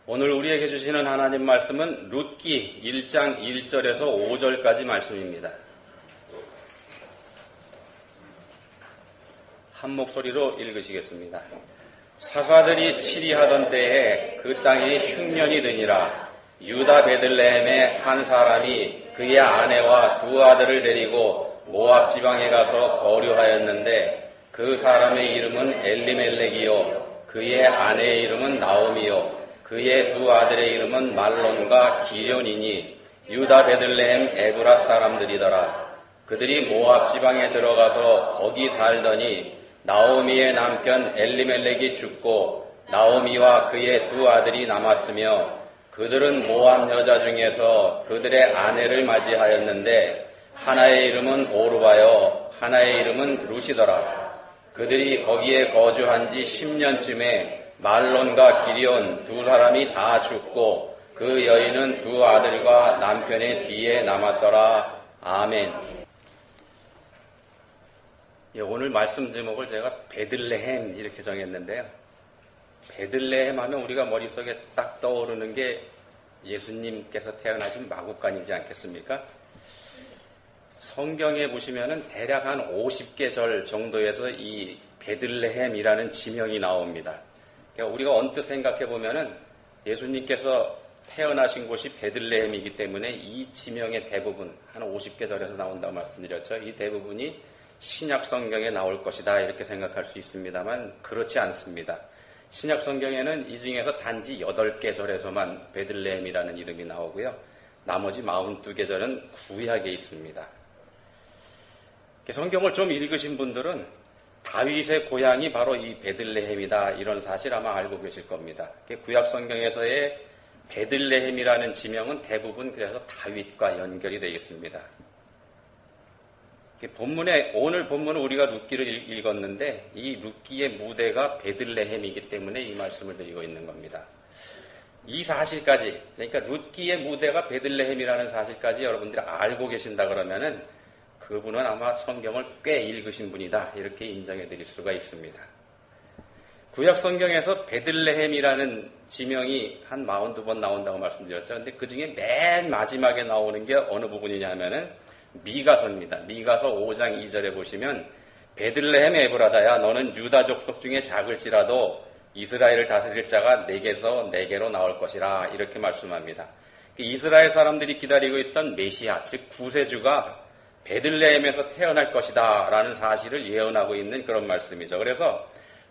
오늘 우리에게 주시는 하나님 말씀은 룻기 1장 1절에서 5절까지 말씀입니다. 한 목소리로 읽으시겠습니다. 사사들이 치리하던 때에 그 땅이 흉년이 드니라. 유다 베들레헴의 한 사람이 그의 아내와 두 아들을 데리고 모압 지방에 가서 거류하였는데 그 사람의 이름은 엘리멜렉이요 그의 아내의 이름은 나오미요 그의 두 아들의 이름은 말론과 기련이니 유다 베들레헴 에브랏 사람들이더라. 그들이 모압 지방에 들어가서 거기 살더니 나오미의 남편 엘리멜렉이 죽고 나오미와 그의 두 아들이 남았으며 그들은 모압 여자 중에서 그들의 아내를 맞이하였는데 하나의 이름은 오르바요 하나의 이름은 룻이더라. 그들이 거기에 거주한 지 10년쯤에 말론과 기리온 두 사람이 다 죽고 그 여인은 두 아들과 남편의 뒤에 남았더라. 아멘. 오늘 말씀 제목을 제가 베들레헴 이렇게 정했는데요. 베들레헴 하면 우리가 머릿속에 딱 떠오르는 게 예수님께서 태어나신 마국간이지 않겠습니까? 성경에 보시면은 대략 한 50개 절 정도에서 이 베들레헴이라는 지명이 나옵니다. 그러니까 우리가 언뜻 생각해 보면은 예수님께서 태어나신 곳이 베들레헴이기 때문에 이 지명의 대부분 한 50개 절에서 나온다고 말씀드렸죠. 이 대부분이 신약 성경에 나올 것이다 이렇게 생각할 수 있습니다만 그렇지 않습니다. 신약 성경에는 이 중에서 단지 8개 절에서만 베들레헴이라는 이름이 나오고요. 나머지 42개 절은 구약에 있습니다. 성경을 좀 읽으신 분들은 다윗의 고향이 바로 이 베들레헴이다 이런 사실 아마 알고 계실 겁니다. 구약 성경에서의 베들레헴이라는 지명은 대부분 그래서 다윗과 연결이 되어 있습니다. 오늘 본문은 우리가 룻기를 읽었는데 이 룻기의 무대가 베들레헴이기 때문에 이 말씀을 드리고 있는 겁니다. 이 사실까지, 그러니까 룻기의 무대가 베들레헴이라는 사실까지 여러분들이 알고 계신다 그러면은 그분은 아마 성경을 꽤 읽으신 분이다 이렇게 인정해 드릴 수가 있습니다. 구약 성경에서 베들레헴이라는 지명이 한 42번 나온다고 말씀드렸죠. 근데 그 중에 맨 마지막에 나오는 게 어느 부분이냐 하면은 미가서입니다. 미가서 5장 2절에 보시면 베들레헴 에브라다야 너는 유다 족속 중에 작을지라도 이스라엘을 다스릴 자가 내게서 내게로 나올 것이라 이렇게 말씀합니다. 이스라엘 사람들이 기다리고 있던 메시아 즉 구세주가 베들레헴에서 태어날 것이다 라는 사실을 예언하고 있는 그런 말씀이죠. 그래서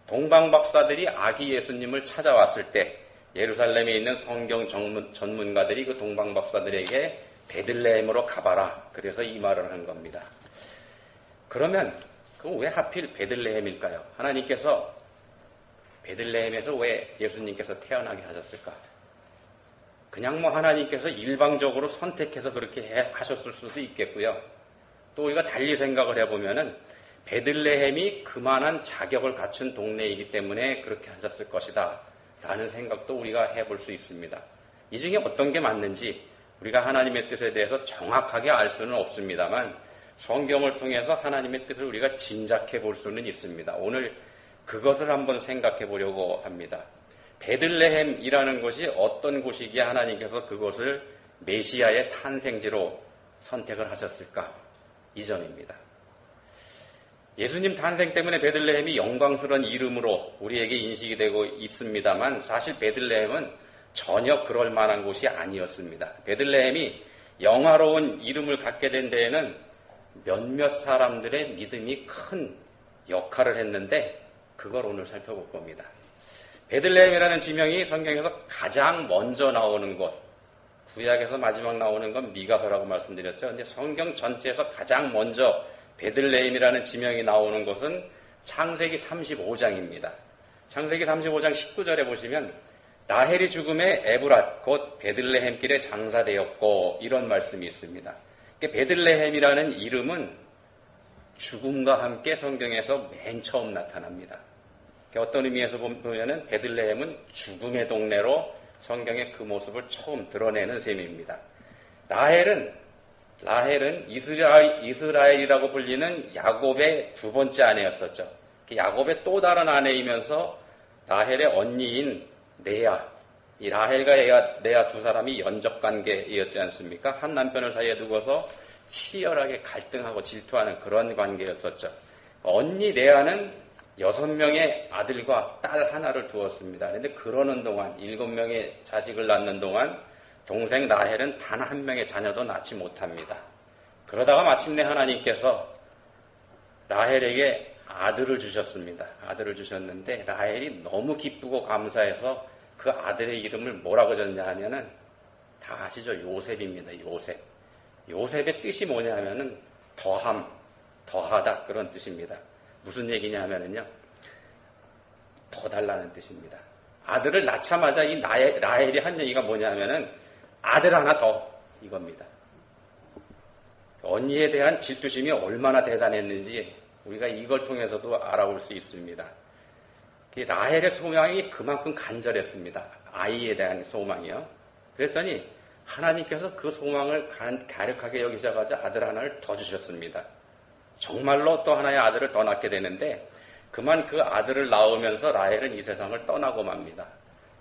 동방박사들이 아기 예수님을 찾아왔을 때 예루살렘에 있는 성경 전문가들이 그 동방박사들에게 베들레헴으로 가봐라. 그래서 이 말을 한 겁니다. 그러면 그럼 왜 하필 베들레헴일까요? 하나님께서 베들레헴에서 왜 예수님께서 태어나게 하셨을까? 그냥 하나님께서 일방적으로 선택해서 그렇게 하셨을 수도 있겠고요. 또 우리가 달리 생각을 해보면은 베들레헴이 그만한 자격을 갖춘 동네이기 때문에 그렇게 하셨을 것이다 라는 생각도 우리가 해볼 수 있습니다. 이 중에 어떤 게 맞는지 우리가 하나님의 뜻에 대해서 정확하게 알 수는 없습니다만 성경을 통해서 하나님의 뜻을 우리가 짐작해 볼 수는 있습니다. 오늘 그것을 한번 생각해 보려고 합니다. 베들레헴이라는 곳이 어떤 곳이기에 하나님께서 그곳을 메시아의 탄생지로 선택을 하셨을까? 이 점입니다. 예수님 탄생 때문에 베들레헴이 영광스러운 이름으로 우리에게 인식이 되고 있습니다만 사실 베들레헴은 전혀 그럴 만한 곳이 아니었습니다. 베들레헴이 영화로운 이름을 갖게 된 데에는 몇몇 사람들의 믿음이 큰 역할을 했는데 그걸 오늘 살펴볼 겁니다. 베들레헴이라는 지명이 성경에서 가장 먼저 나오는 곳, 구약에서 마지막 나오는 건 미가서라고 말씀드렸죠. 근데 성경 전체에서 가장 먼저 베들레헴이라는 지명이 나오는 곳은 창세기 35장입니다. 창세기 35장 19절에 보시면 라헬이 죽음에 에브랏 곧 베들레헴 길에 장사되었고 이런 말씀이 있습니다. 베들레헴이라는 이름은 죽음과 함께 성경에서 맨 처음 나타납니다. 어떤 의미에서 보면은 베들레헴은 죽음의 동네로 성경의 그 모습을 처음 드러내는 셈입니다. 라헬은 이스라엘이라고 불리는 야곱의 두 번째 아내였었죠. 야곱의 또 다른 아내이면서 라헬의 언니인 레아, 이 라헬과 레아 두 사람이 연접관계였지 않습니까? 한 남편을 사이에 두고서 치열하게 갈등하고 질투하는 그런 관계였었죠. 언니 레아는 6명의 아들과 딸 하나를 두었습니다. 그런데 그러는 동안 7명의 자식을 낳는 동안 동생 라헬은 단 한 명의 자녀도 낳지 못합니다. 그러다가 마침내 하나님께서 라헬에게 아들을 주셨습니다. 아들을 주셨는데 라헬이 너무 기쁘고 감사해서 그 아들의 이름을 뭐라고 졌냐 하면은 다 아시죠? 요셉입니다. 요셉. 요셉의 뜻이 뭐냐면은 더함, 더하다 그런 뜻입니다. 무슨 얘기냐 하면은요. 더 달라는 뜻입니다. 아들을 낳자마자 이 라헬이 한 얘기가 뭐냐 하면은 아들 하나 더 이겁니다. 언니에 대한 질투심이 얼마나 대단했는지 우리가 이걸 통해서도 알아볼 수 있습니다. 라헬의 소망이 그만큼 간절했습니다. 아이에 대한 소망이요. 그랬더니 하나님께서 그 소망을 가력하게 여기셔가지고 아들 하나를 더 주셨습니다. 정말로 또 하나의 아들을 더 낳게 되는데 그만 그 아들을 낳으면서 라헬은 이 세상을 떠나고 맙니다.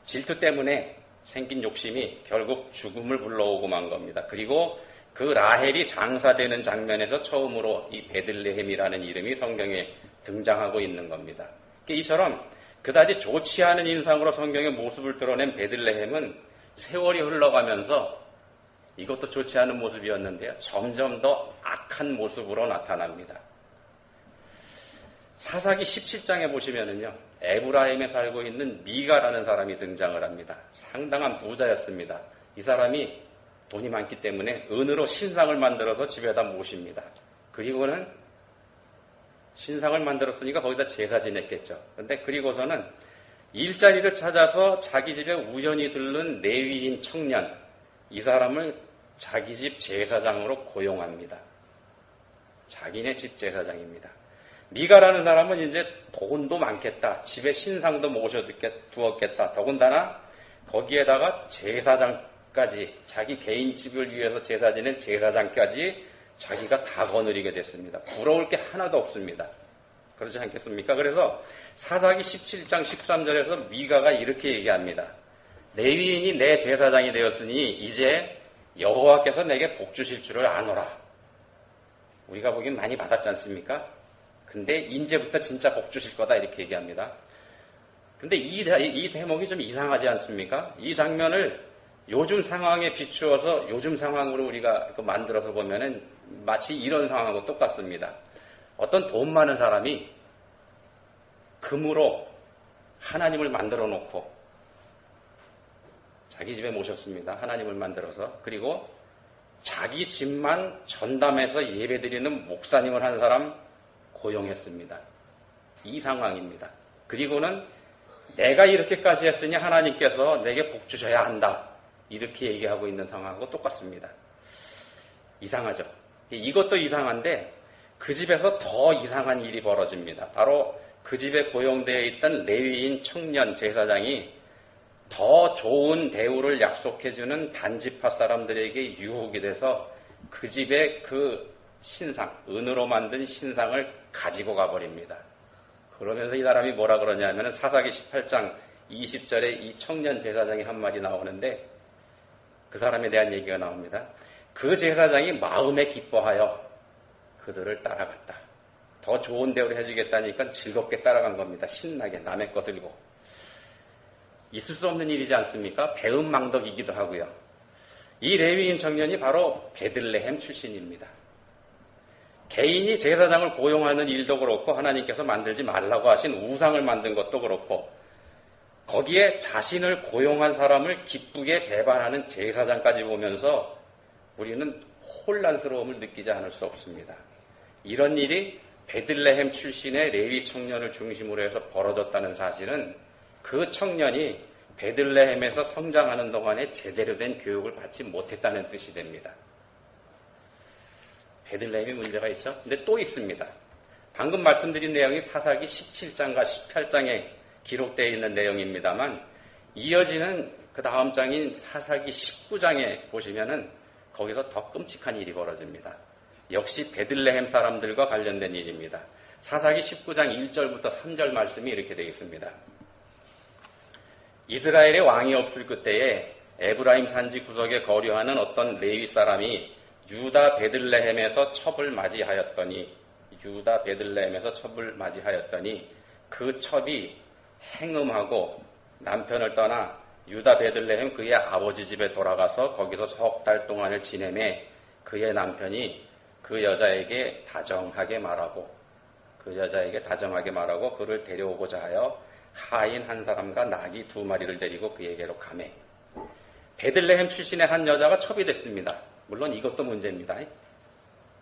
질투 때문에 생긴 욕심이 결국 죽음을 불러오고 만 겁니다. 그리고 그 라헬이 장사되는 장면에서 처음으로 이 베들레헴이라는 이름이 성경에 등장하고 있는 겁니다. 이처럼 그다지 좋지 않은 인상으로 성경의 모습을 드러낸 베들레헴은 세월이 흘러가면서 이것도 좋지 않은 모습이었는데요. 점점 더 악한 모습으로 나타납니다. 사사기 17장에 보시면은요. 에브라임에 살고 있는 미가라는 사람이 등장을 합니다. 상당한 부자였습니다. 이 사람이 돈이 많기 때문에 은으로 신상을 만들어서 집에다 모십니다. 그리고는 신상을 만들었으니까 거기다 제사 지냈겠죠. 그런데 그리고서는 일자리를 찾아서 자기 집에 우연히 들른 레위인 청년, 이 사람을 자기 집 제사장으로 고용합니다. 자기네 집 제사장입니다. 미가라는 사람은 이제 돈도 많겠다. 집에 신상도 모셔두었겠다. 더군다나 거기에다가 제사장까지, 자기 개인 집을 위해서 제사 지낸 제사장까지 자기가 다 거느리게 됐습니다. 부러울 게 하나도 없습니다. 그렇지 않겠습니까? 그래서 사사기 17장 13절에서 미가가 이렇게 얘기합니다. 레위인이 내 제사장이 되었으니 이제 여호와께서 내게 복 주실 줄을 아노라. 우리가 보기엔 많이 받았지 않습니까? 근데 이제부터 진짜 복 주실 거다 이렇게 얘기합니다. 근데 이 대목이 좀 이상하지 않습니까? 이 장면을 요즘 상황에 비추어서 요즘 상황으로 우리가 만들어서 보면은 마치 이런 상황하고 똑같습니다. 어떤 돈 많은 사람이 금으로 하나님을 만들어 놓고 자기 집에 모셨습니다. 하나님을 만들어서. 그리고 자기 집만 전담해서 예배드리는 목사님을 한 사람 고용했습니다. 이 상황입니다. 그리고는 내가 이렇게까지 했으니 하나님께서 내게 복 주셔야 한다. 이렇게 얘기하고 있는 상황하고 똑같습니다. 이상하죠? 이것도 이상한데 그 집에서 더 이상한 일이 벌어집니다. 바로 그 집에 고용되어 있던 레위인 청년 제사장이 더 좋은 대우를 약속해주는 단지파 사람들에게 유혹이 돼서 그 집에 그 신상, 은으로 만든 신상을 가지고 가버립니다. 그러면서 이 사람이 뭐라 그러냐면 사사기 18장 20절에 이 청년 제사장이 한 말이 나오는데 그 사람에 대한 얘기가 나옵니다. 그 제사장이 마음에 기뻐하여 그들을 따라갔다. 더 좋은 대우를 해주겠다니까 즐겁게 따라간 겁니다. 신나게 남의 거 들고. 있을 수 없는 일이지 않습니까? 배은망덕이기도 하고요. 이 레위인 청년이 바로 베들레헴 출신입니다. 개인이 제사장을 고용하는 일도 그렇고 하나님께서 만들지 말라고 하신 우상을 만든 것도 그렇고 거기에 자신을 고용한 사람을 기쁘게 배반하는 제사장까지 보면서 우리는 혼란스러움을 느끼지 않을 수 없습니다. 이런 일이 베들레헴 출신의 레위 청년을 중심으로 해서 벌어졌다는 사실은 그 청년이 베들레헴에서 성장하는 동안에 제대로 된 교육을 받지 못했다는 뜻이 됩니다. 베들레헴이 문제가 있죠. 근데 또 있습니다. 방금 말씀드린 내용이 사사기 17장과 18장에 기록되어 있는 내용입니다만 이어지는 그 다음 장인 사사기 19장에 보시면은 거기서 더 끔찍한 일이 벌어집니다. 역시 베들레헴 사람들과 관련된 일입니다. 사사기 19장 1절부터 3절 말씀이 이렇게 되어 있습니다. 이스라엘의 왕이 없을 그때에 에브라임 산지 구석에 거류하는 어떤 레위 사람이 유다 베들레헴에서 첩을 맞이하였더니 그 첩이 행음하고 남편을 떠나 유다 베들레헴 그의 아버지 집에 돌아가서 거기서 석 달 동안을 지내매 그의 남편이 그 여자에게 다정하게 말하고 그를 데려오고자 하여 하인 한 사람과 나귀 2마리를 데리고 그에게로 가매. 베들레헴 출신의 한 여자가 첩이 됐습니다. 물론 이것도 문제입니다.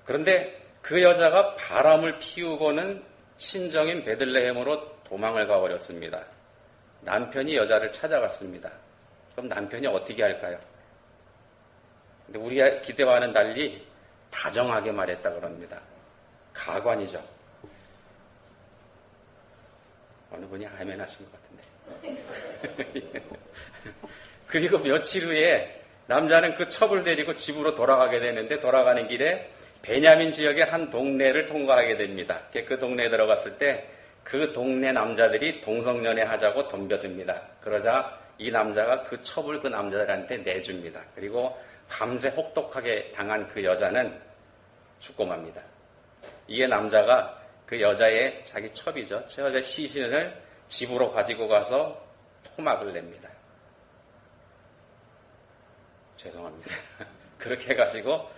그런데 그 여자가 바람을 피우고는 친정인 베들레헴으로 도망을 가버렸습니다. 남편이 여자를 찾아갔습니다. 그럼 남편이 어떻게 할까요? 근데 우리가 기대와는 달리 다정하게 말했다 그럽니다. 가관이죠. 어느 분이 아멘 하신 것 같은데. 그리고 며칠 후에 남자는 그 첩을 데리고 집으로 돌아가게 되는데 돌아가는 길에 베냐민 지역의 한 동네를 통과하게 됩니다. 그 동네에 들어갔을 때 그 동네 남자들이 동성연애 하자고 덤벼듭니다. 그러자 이 남자가 그 첩을 그 남자들한테 내줍니다. 그리고 밤새 혹독하게 당한 그 여자는 죽고 맙니다. 이에 남자가 그 여자의 자기 첩이죠. 저 여자의 시신을 집으로 가지고 가서 토막을 냅니다. 죄송합니다. 그렇게 해가지고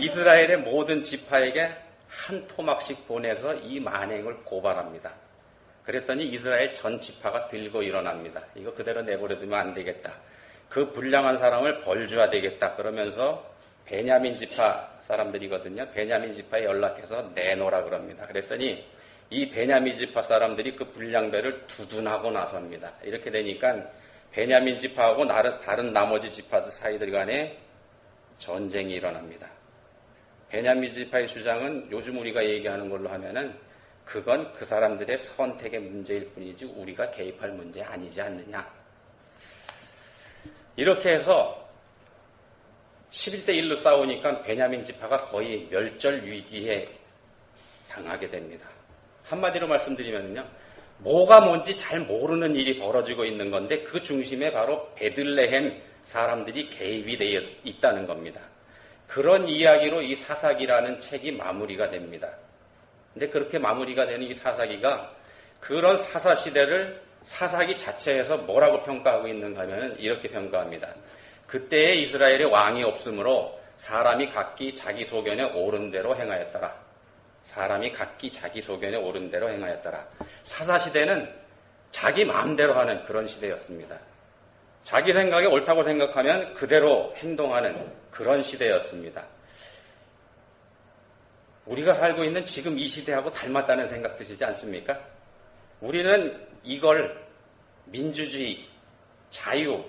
이스라엘의 모든 지파에게 한 토막씩 보내서 이 만행을 고발합니다. 그랬더니 이스라엘 전 지파가 들고 일어납니다. 이거 그대로 내버려두면 안 되겠다. 그 불량한 사람을 벌줘야 되겠다. 그러면서 베냐민 지파 사람들이거든요. 베냐민 지파에 연락해서 내놓으라 그럽니다. 그랬더니 이 베냐민 지파 사람들이 그 불량배를 두둔하고 나섭니다. 이렇게 되니까 베냐민 지파하고 다른 나머지 지파들 사이들 간에 전쟁이 일어납니다. 베냐민 지파의 주장은 요즘 우리가 얘기하는 걸로 하면은 그건 그 사람들의 선택의 문제일 뿐이지 우리가 개입할 문제 아니지 않느냐. 이렇게 해서 11대 1로 싸우니까 베냐민 지파가 거의 멸절 위기에 당하게 됩니다. 한마디로 말씀드리면요. 뭐가 뭔지 잘 모르는 일이 벌어지고 있는 건데 그 중심에 바로 베들레헴 사람들이 개입이 되어 있다는 겁니다. 그런 이야기로 이 사사기라는 책이 마무리가 됩니다. 근데 그렇게 마무리가 되는 이 사사기가 그런 사사시대를 사사기 자체에서 뭐라고 평가하고 있는가 하면 이렇게 평가합니다. 그때의 이스라엘의 왕이 없으므로 사람이 각기 자기 소견에 옳은 대로 행하였더라. 사사시대는 자기 마음대로 하는 그런 시대였습니다. 자기 생각에 옳다고 생각하면 그대로 행동하는 그런 시대였습니다. 우리가 살고 있는 지금 이 시대하고 닮았다는 생각 드시지 않습니까? 우리는 이걸 민주주의, 자유,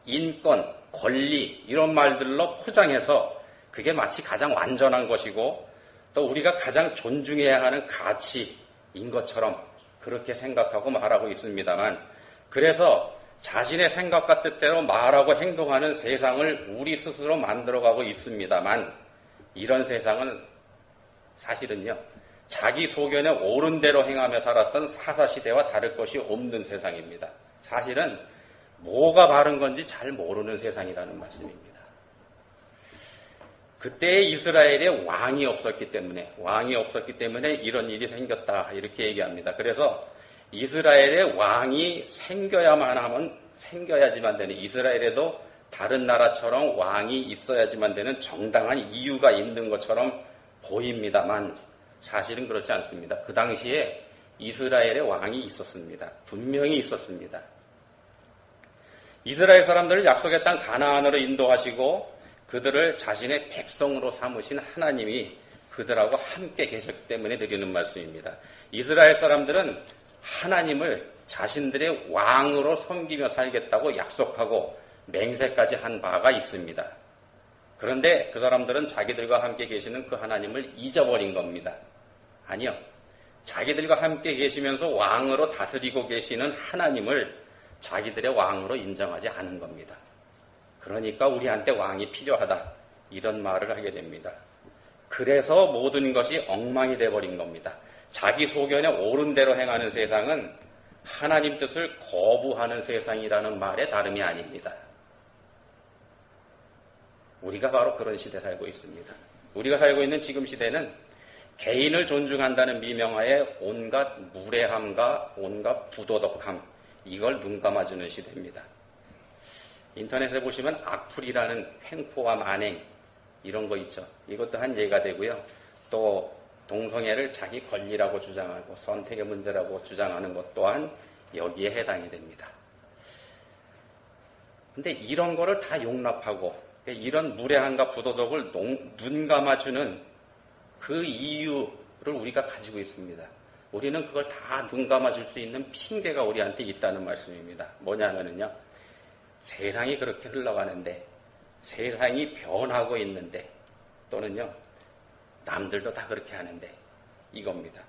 인권, 권리 이런 말들로 포장해서 그게 마치 가장 완전한 것이고 또 우리가 가장 존중해야 하는 가치인 것처럼 그렇게 생각하고 말하고 있습니다만 그래서 자신의 생각과 뜻대로 말하고 행동하는 세상을 우리 스스로 만들어가고 있습니다만 이런 세상은 사실은요. 자기 소견에 옳은 대로 행하며 살았던 사사시대와 다를 것이 없는 세상입니다. 사실은 뭐가 바른 건지 잘 모르는 세상이라는 말씀입니다. 그때 이스라엘에 왕이 없었기 때문에 이런 일이 생겼다 이렇게 얘기합니다. 그래서 이스라엘에 왕이 생겨야지만 되는 이스라엘에도 다른 나라처럼 왕이 있어야지만 되는 정당한 이유가 있는 것처럼 보입니다만 사실은 그렇지 않습니다. 그 당시에 이스라엘에 왕이 있었습니다. 분명히 있었습니다. 이스라엘 사람들을 약속의 땅 가나안으로 인도하시고 그들을 자신의 백성으로 삼으신 하나님이 그들하고 함께 계셨기 때문에 드리는 말씀입니다. 이스라엘 사람들은 하나님을 자신들의 왕으로 섬기며 살겠다고 약속하고 맹세까지 한 바가 있습니다. 그런데 그 사람들은 자기들과 함께 계시는 그 하나님을 잊어버린 겁니다. 아니요. 자기들과 함께 계시면서 왕으로 다스리고 계시는 하나님을 자기들의 왕으로 인정하지 않은 겁니다. 그러니까 우리한테 왕이 필요하다. 이런 말을 하게 됩니다. 그래서 모든 것이 엉망이 돼버린 겁니다. 자기 소견에 옳은 대로 행하는 세상은 하나님 뜻을 거부하는 세상이라는 말의 다름이 아닙니다. 우리가 바로 그런 시대에 살고 있습니다. 우리가 살고 있는 지금 시대는 개인을 존중한다는 미명하에 온갖 무례함과 온갖 부도덕함, 이걸 눈감아주는 시대입니다. 인터넷에 보시면 악플이라는 횡포와 만행, 이런 거 있죠. 이것도 한 예가 되고요. 또 동성애를 자기 권리라고 주장하고 선택의 문제라고 주장하는 것 또한 여기에 해당이 됩니다. 근데 이런 거를 다 용납하고 이런 무례함과 부도덕을 눈 감아주는 그 이유를 우리가 가지고 있습니다. 우리는 그걸 다 눈 감아줄 수 있는 핑계가 우리한테 있다는 말씀입니다. 뭐냐면요. 세상이 그렇게 흘러가는데, 세상이 변하고 있는데, 또는요, 남들도 다 그렇게 하는데, 이겁니다.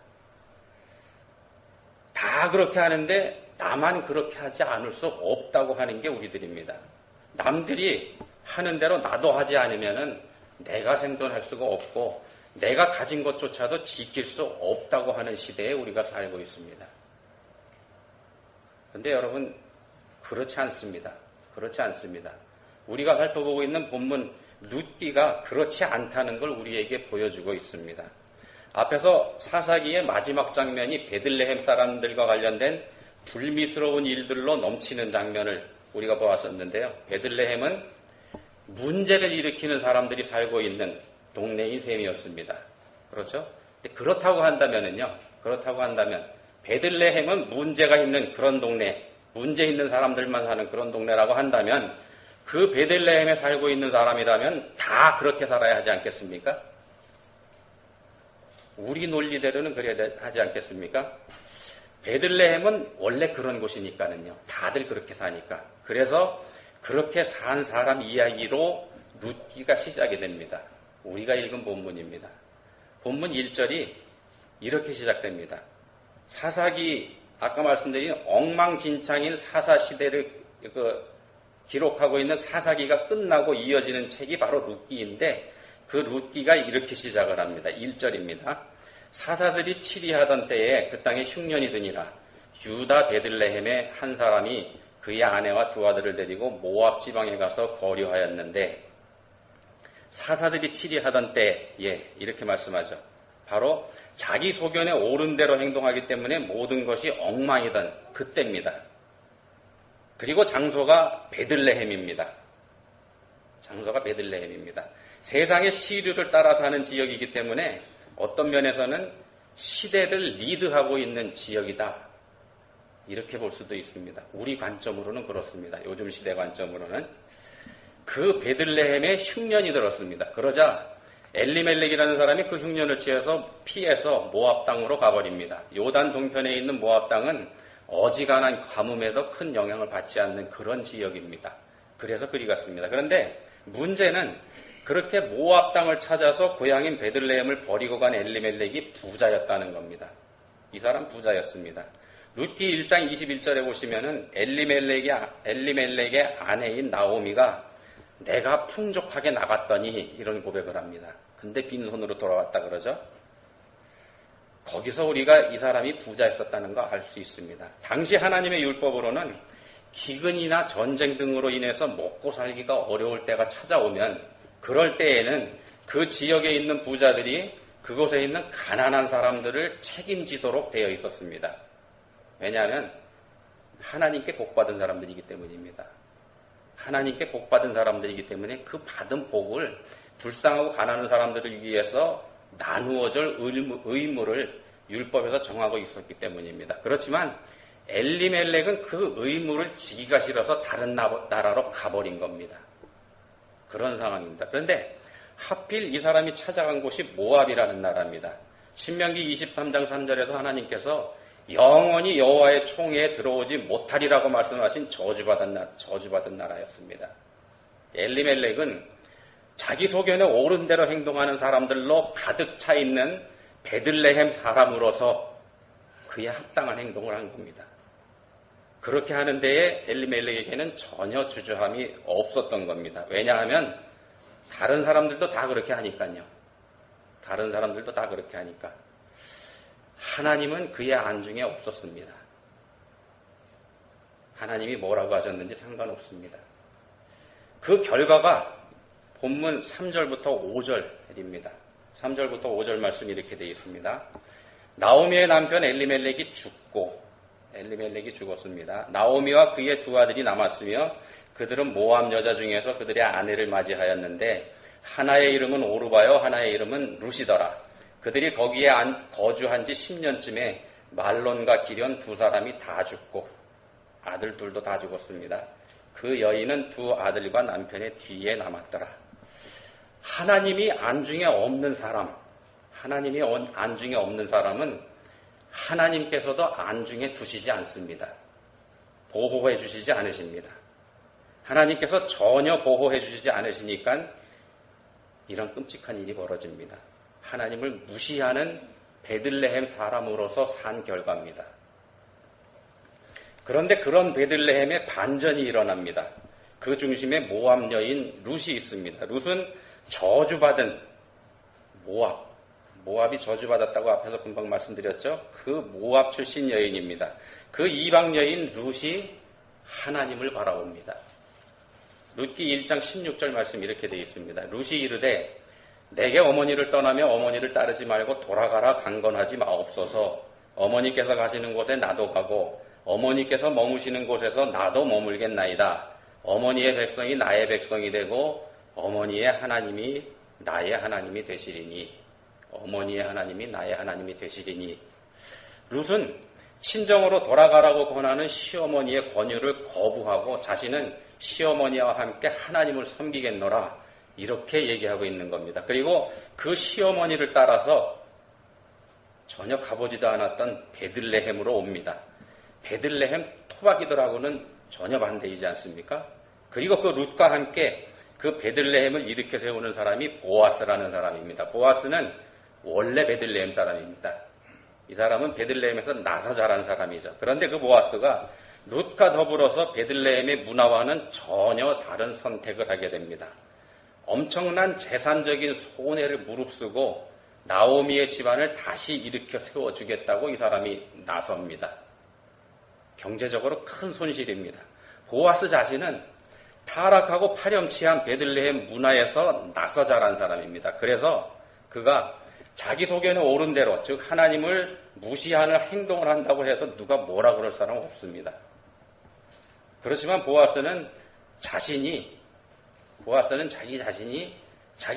다 그렇게 하는데, 나만 그렇게 하지 않을 수 없다고 하는 게 우리들입니다. 남들이 하는 대로 나도 하지 않으면은 내가 생존할 수가 없고, 내가 가진 것조차도 지킬 수 없다고 하는 시대에 우리가 살고 있습니다. 그런데 여러분, 그렇지 않습니다. 그렇지 않습니다. 우리가 살펴보고 있는 본문 룻기가 그렇지 않다는 걸 우리에게 보여주고 있습니다. 앞에서 사사기의 마지막 장면이 베들레헴 사람들과 관련된 불미스러운 일들로 넘치는 장면을 우리가 보았었는데요. 베들레헴은 문제를 일으키는 사람들이 살고 있는 동네인 셈이었습니다. 그렇죠? 그렇다고 한다면요. 그렇다고 한다면 베들레헴은 문제가 있는 그런 동네, 문제 있는 사람들만 사는 그런 동네라고 한다면 그 베들레헴에 살고 있는 사람이라면 다 그렇게 살아야 하지 않겠습니까? 우리 논리대로는 그래야 하지 않겠습니까? 베들레헴은 원래 그런 곳이니까는요. 다들 그렇게 사니까. 그래서 그렇게 산 사람 이야기로 룻기가 시작이 됩니다. 우리가 읽은 본문입니다. 본문 1절이 이렇게 시작됩니다. 사사기, 아까 말씀드린 엉망진창인 사사시대를 기록하고 있는 사사기가 끝나고 이어지는 책이 바로 룻기인데 그 룻기가 이렇게 시작을 합니다. 1절입니다. 사사들이 치리하던 때에 그 땅에 흉년이 드니라. 유다 베들레헴의 한 사람이 그의 아내와 두 아들을 데리고 모압 지방에 가서 거류하였는데 사사들이 치리하던 때에 이렇게 말씀하죠. 바로 자기 소견에 옳은 대로 행동하기 때문에 모든 것이 엉망이던 그때입니다. 그리고 장소가 베들레헴입니다. 장소가 베들레헴입니다. 세상의 시류를 따라 사는 지역이기 때문에 어떤 면에서는 시대를 리드하고 있는 지역이다. 이렇게 볼 수도 있습니다. 우리 관점으로는 그렇습니다. 요즘 시대 관점으로는. 그 베들레헴에 흉년이 들었습니다. 그러자 엘리멜렉이라는 사람이 그 흉년을 피해서 모압 땅으로 가버립니다. 요단 동편에 있는 모압 땅은 어지간한 가뭄에도 큰 영향을 받지 않는 그런 지역입니다. 그래서 그리 갔습니다. 그런데 문제는 그렇게 모압 땅을 찾아서 고향인 베들레헴을 버리고 간 엘리멜렉이 부자였다는 겁니다. 이 사람 부자였습니다. 룻기 1장 21절에 보시면은 엘리멜렉의 아내인 나오미가 내가 풍족하게 나갔더니 이런 고백을 합니다. 근데 빈손으로 돌아왔다 그러죠. 거기서 우리가 이 사람이 부자였었다는 거 알 수 있습니다. 당시 하나님의 율법으로는 기근이나 전쟁 등으로 인해서 먹고 살기가 어려울 때가 찾아오면 그럴 때에는 그 지역에 있는 부자들이 그곳에 있는 가난한 사람들을 책임지도록 되어 있었습니다. 왜냐하면 하나님께 복받은 사람들이기 때문입니다. 하나님께 복받은 사람들이기 때문에 그 받은 복을 불쌍하고 가난한 사람들을 위해서 나누어줄 의무를 율법에서 정하고 있었기 때문입니다. 그렇지만 엘리멜렉은 그 의무를 지기가 싫어서 다른 나라로 가버린 겁니다. 그런 상황입니다. 그런데 하필 이 사람이 찾아간 곳이 모압이라는 나라입니다. 신명기 23장 3절에서 하나님께서 영원히 여호와의 총회에 들어오지 못하리라고 말씀하신 저주받은 나라였습니다. 엘리멜렉은 자기 소견에 옳은 대로 행동하는 사람들로 가득 차 있는 베들레헴 사람으로서 그에 합당한 행동을 한 겁니다. 그렇게 하는 데에 엘리멜렉에게는 전혀 주저함이 없었던 겁니다. 왜냐하면 다른 사람들도 다 그렇게 하니까요. 다른 사람들도 다 그렇게 하니까. 하나님은 그의 안중에 없었습니다. 하나님이 뭐라고 하셨는지 상관없습니다. 그 결과가 본문 3절부터 5절입니다. 3절부터 5절 말씀이 이렇게 되어 있습니다. 나오미의 남편 엘리멜렉이 죽었습니다. 나오미와 그의 두 아들이 남았으며 그들은 모압 여자 중에서 그들의 아내를 맞이하였는데 하나의 이름은 오르바요 하나의 이름은 루시더라. 그들이 거기에 거주한 지 10년쯤에 말론과 기련 두 사람이 다 죽고 아들 둘도 다 죽었습니다. 그 여인은 두 아들과 남편의 뒤에 남았더라. 하나님이 안중에 없는 사람은 하나님께서도 안중에 두시지 않습니다. 보호해 주시지 않으십니다. 하나님께서 전혀 보호해 주시지 않으시니까 이런 끔찍한 일이 벌어집니다. 하나님을 무시하는 베들레헴 사람으로서 산 결과입니다. 그런데 그런 베들레헴에 반전이 일어납니다. 그 중심에 모압 여인 룻이 있습니다. 룻은 저주받은 모압이 저주받았다고 앞에서 금방 말씀드렸죠. 그 모압 출신 여인입니다. 그 이방 여인 룻이 하나님을 바라봅니다. 룻기 1장 16절 말씀 이렇게 되어 있습니다. 룻이 이르되 내게 어머니를 떠나며 어머니를 따르지 말고 돌아가라 강건하지 마옵소서. 어머니께서 가시는 곳에 나도 가고 어머니께서 머무시는 곳에서 나도 머물겠나이다. 어머니의 백성이 나의 백성이 되고 어머니의 하나님이 나의 하나님이 되시리니. 어머니의 하나님이 나의 하나님이 되시리니. 룻은 친정으로 돌아가라고 권하는 시어머니의 권유를 거부하고 자신은 시어머니와 함께 하나님을 섬기겠노라 이렇게 얘기하고 있는 겁니다. 그리고 그 시어머니를 따라서 전혀 가보지도 않았던 베들레헴으로 옵니다. 베들레헴 토박이들하고는 전혀 반대이지 않습니까? 그리고 그 룻과 함께 그 베들레헴을 일으켜 세우는 사람이 보아스라는 사람입니다. 보아스는 원래 베들레헴 사람입니다. 이 사람은 베들레헴에서 나서 자란 사람이죠. 그런데 그 보아스가 룻과 더불어서 베들레헴의 문화와는 전혀 다른 선택을 하게 됩니다. 엄청난 재산적인 손해를 무릅쓰고 나오미의 집안을 다시 일으켜 세워주겠다고 이 사람이 나섭니다. 경제적으로 큰 손실입니다. 보아스 자신은 타락하고 파렴치한 베들레헴 문화에서 나서 자란 사람입니다. 그래서 그가 자기 속에는 옳은 대로, 즉 하나님을 무시하는 행동을 한다고 해도 누가 뭐라 그럴 사람은 없습니다. 그렇지만 보아스는 자기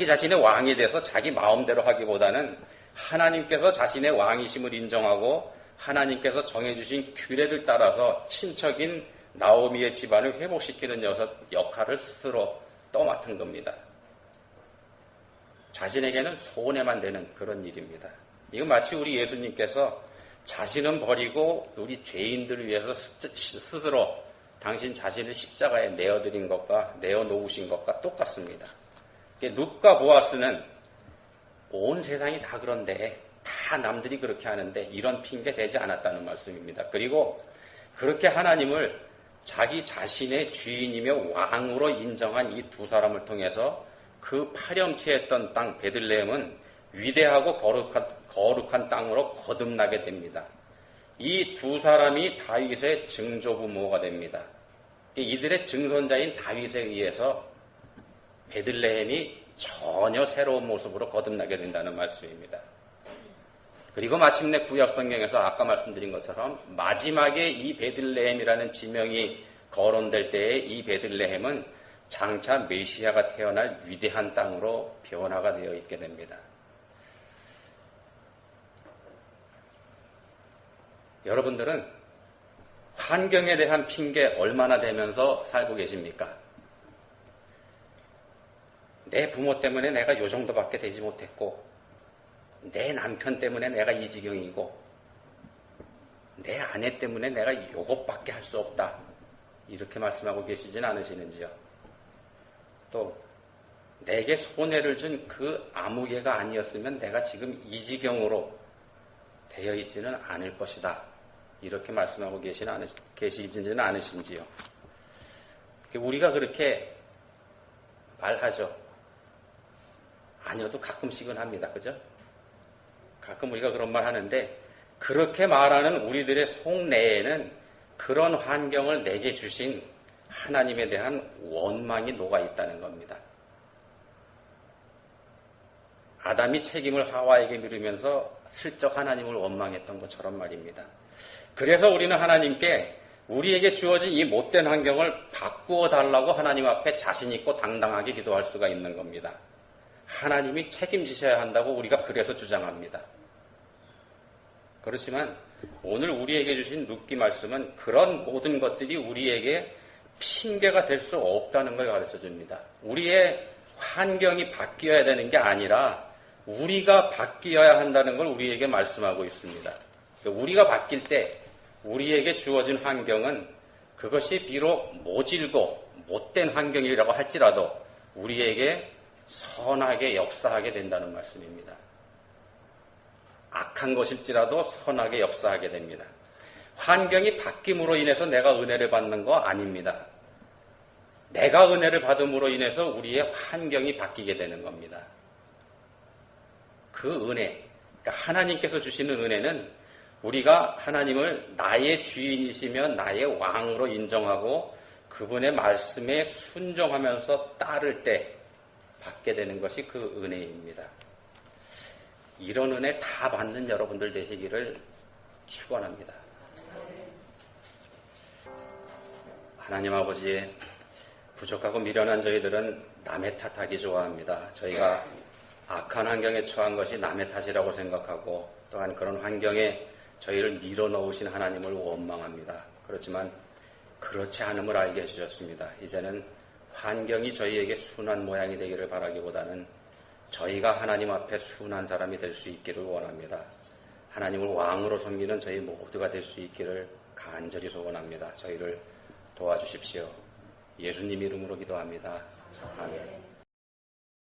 자신의 왕이 돼서 자기 마음대로 하기보다는 하나님께서 자신의 왕이심을 인정하고 하나님께서 정해주신 규례를 따라서 친척인 나오미의 집안을 회복시키는 역할을 스스로 떠맡은 겁니다. 자신에게는 손해만 되는 그런 일입니다. 이건 마치 우리 예수님께서 자신은 버리고 우리 죄인들을 위해서 스스로 당신 자신을 십자가에 내어놓으신 것과 똑같습니다. 룻과 보아스는 온 세상이 다 그런데 다 남들이 그렇게 하는데 이런 핑계 대지 않았다는 말씀입니다. 그리고 그렇게 하나님을 자기 자신의 주인이며 왕으로 인정한 이 두 사람을 통해서 그 파렴치했던 땅 베들레헴은 위대하고 거룩한 땅으로 거듭나게 됩니다. 이 두 사람이 다윗의 증조부모가 됩니다. 이들의 증손자인 다윗에 의해서 베들레헴이 전혀 새로운 모습으로 거듭나게 된다는 말씀입니다. 그리고 마침내 구약 성경에서 아까 말씀드린 것처럼 마지막에 이 베들레헴이라는 지명이 거론될 때에 이 베들레헴은 장차 메시아가 태어날 위대한 땅으로 변화가 되어 있게 됩니다. 여러분들은 환경에 대한 핑계 얼마나 대면서 살고 계십니까? 내 부모 때문에 내가 요 정도밖에 되지 못했고, 내 남편 때문에 내가 이 지경이고, 내 아내 때문에 내가 요것밖에 할 수 없다. 이렇게 말씀하고 계시진 않으시는지요? 또 내게 손해를 준 그 아무개가 아니었으면 내가 지금 이 지경으로 되어 있지는 않을 것이다. 이렇게 말씀하고 계시지는 않으신지요? 우리가 그렇게 말하죠. 아니어도 가끔씩은 합니다. 그죠? 가끔 우리가 그런 말 하는데 그렇게 말하는 우리들의 속내에는 그런 환경을 내게 주신 하나님에 대한 원망이 녹아 있다는 겁니다. 아담이 책임을 하와에게 미루면서 슬쩍 하나님을 원망했던 것처럼 말입니다. 그래서 우리는 하나님께 우리에게 주어진 이 못된 환경을 바꾸어 달라고 하나님 앞에 자신 있고 당당하게 기도할 수가 있는 겁니다. 하나님이 책임지셔야 한다고 우리가 그래서 주장합니다. 그렇지만 오늘 우리에게 주신 룻기 말씀은 그런 모든 것들이 우리에게 핑계가 될 수 없다는 걸 가르쳐줍니다. 우리의 환경이 바뀌어야 되는 게 아니라 우리가 바뀌어야 한다는 걸 우리에게 말씀하고 있습니다. 우리가 바뀔 때 우리에게 주어진 환경은 그것이 비록 모질고 못된 환경이라고 할지라도 우리에게 선하게 역사하게 된다는 말씀입니다. 악한 것일지라도 선하게 역사하게 됩니다. 환경이 바뀜으로 인해서 내가 은혜를 받는 거 아닙니다. 내가 은혜를 받음으로 인해서 우리의 환경이 바뀌게 되는 겁니다. 그 은혜, 그러니까 하나님께서 주시는 은혜는 우리가 하나님을 나의 주인이시며 나의 왕으로 인정하고 그분의 말씀에 순종하면서 따를 때 받게 되는 것이 그 은혜입니다. 이런 은혜 다 받는 여러분들 되시기를 축원합니다. 하나님 아버지, 부족하고 미련한 저희들은 남의 탓하기 좋아합니다. 저희가 악한 환경에 처한 것이 남의 탓이라고 생각하고 또한 그런 환경에 저희를 밀어넣으신 하나님을 원망합니다. 그렇지만 그렇지 않음을 알게 해주셨습니다. 이제는 환경이 저희에게 순한 모양이 되기를 바라기보다는 저희가 하나님 앞에 순한 사람이 될 수 있기를 원합니다. 하나님을 왕으로 섬기는 저희 모두가 될 수 있기를 간절히 소원합니다. 저희를 도와주십시오. 예수님 이름으로 기도합니다. 아멘.